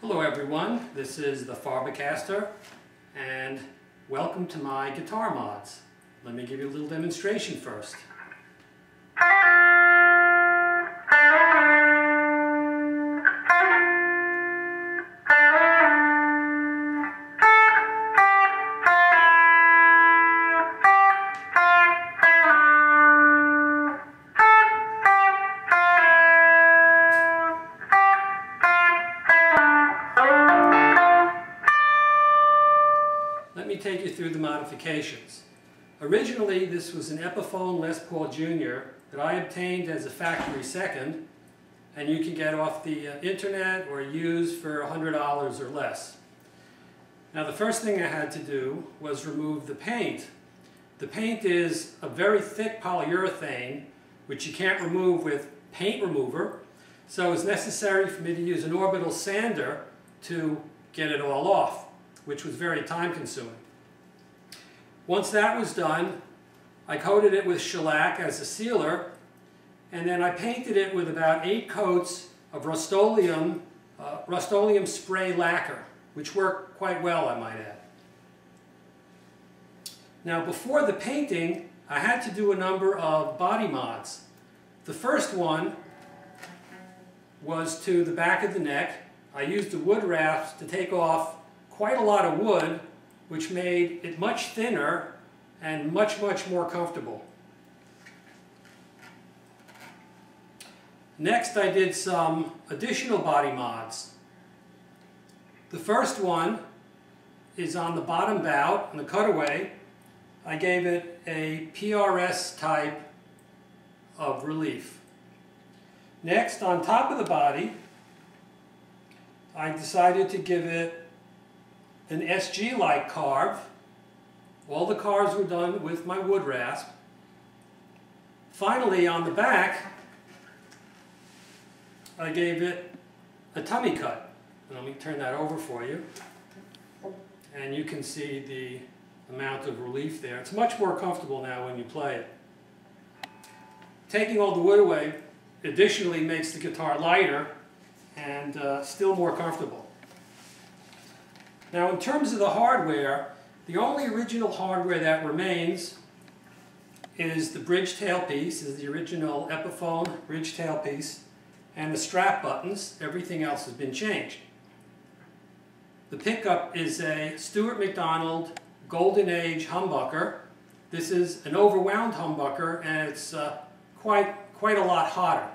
Hello everyone, this is the Farbocaster and welcome to my guitar mods. Let me give you a little demonstration first. Let me take you through the modifications. Originally, this was an Epiphone Les Paul Jr. that I obtained as a factory second, and you can get off the internet or use for $100 or less. Now, the first thing I had to do was remove the paint. The paint is a very thick polyurethane, which you can't remove with paint remover, so it's necessary for me to use an orbital sander to get it all off, which was very time consuming. Once that was done, I coated it with shellac as a sealer, and then I painted it with about 8 coats of Rust-Oleum spray lacquer, which worked quite well, I might add. Now, before the painting, I had to do a number of body mods. The first one was to the back of the neck. I used a wood rasp to take off quite a lot of wood, which made it much thinner and much more comfortable. Next, I did some additional body mods. The first one is on the bottom bout, on the cutaway. I gave it a PRS type of relief. Next, on top of the body, I decided to give it an SG-like carve. All the carves were done with my wood rasp. Finally, on the back, I gave it a tummy cut. Let me turn that over for you. And you can see the amount of relief there. It's much more comfortable now when you play it. Taking all the wood away additionally makes the guitar lighter and still more comfortable. Now, in terms of the hardware, the only original hardware that remains is the bridge tailpiece, is the original Epiphone bridge tailpiece, and the strap buttons. Everything else has been changed. The pickup is a Stuart McDonald Golden Age humbucker. This is an overwound humbucker, and it's quite a lot hotter.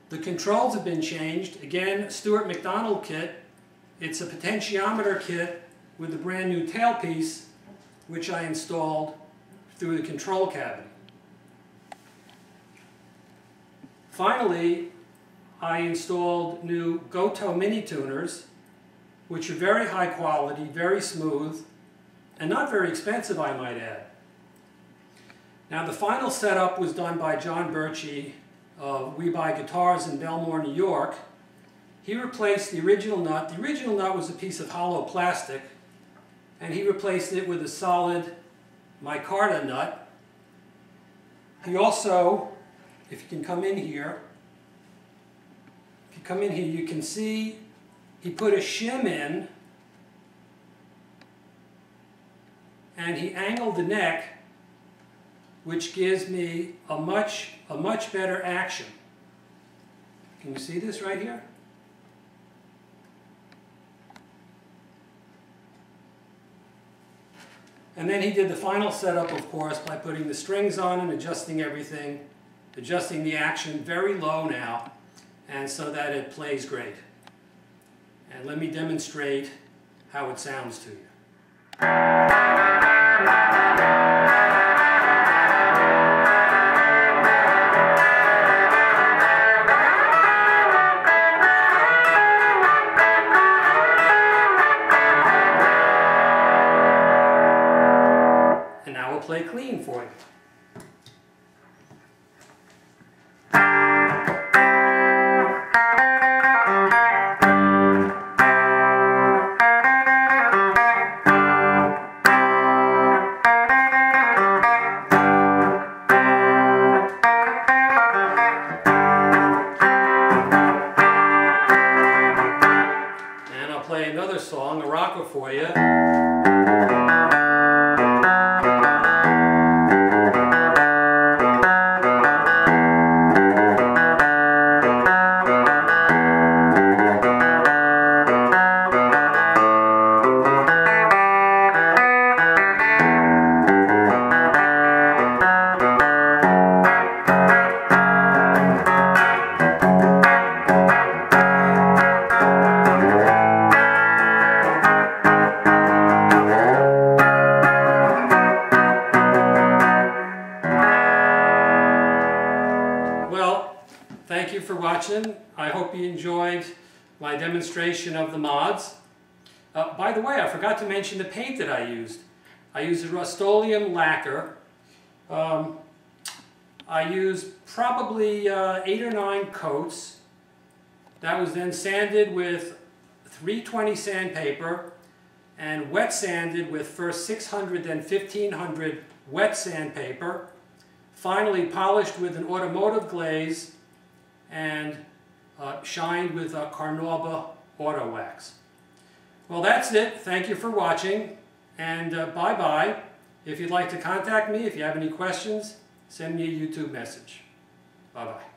The controls have been changed. Again, Stuart McDonald kit. It's a potentiometer kit with a brand new tailpiece, which I installed through the control cavity. Finally, I installed new Goto mini tuners, which are very high quality, very smooth, and not very expensive, I might add. Now, the final setup was done by John Birchie of We Buy Guitars in Belmore, New York. He replaced the original nut. The original nut was a piece of hollow plastic, and he replaced it with a solid micarta nut. He also, if you can come in here, you can see he put a shim in, and he angled the neck, which gives me a much better action. Can you see this right here? And then he did the final setup, of course, by putting the strings on and adjusting everything, adjusting the action very low now, and so that it plays great. And let me demonstrate how it sounds to you. Play clean for you. thank you for watching. I hope you enjoyed my demonstration of the mods. By the way, I forgot to mention the paint that I used. I used a Rust-Oleum lacquer. I used probably 8 or 9 coats. That was then sanded with 320 sandpaper and wet sanded with first 600 then 1500 wet sandpaper. Finally polished with an automotive glaze and shined with Carnauba Auto Wax. Well, that's it. Thank you for watching, and bye-bye. If you'd like to contact me, if you have any questions, send me a YouTube message. Bye-bye.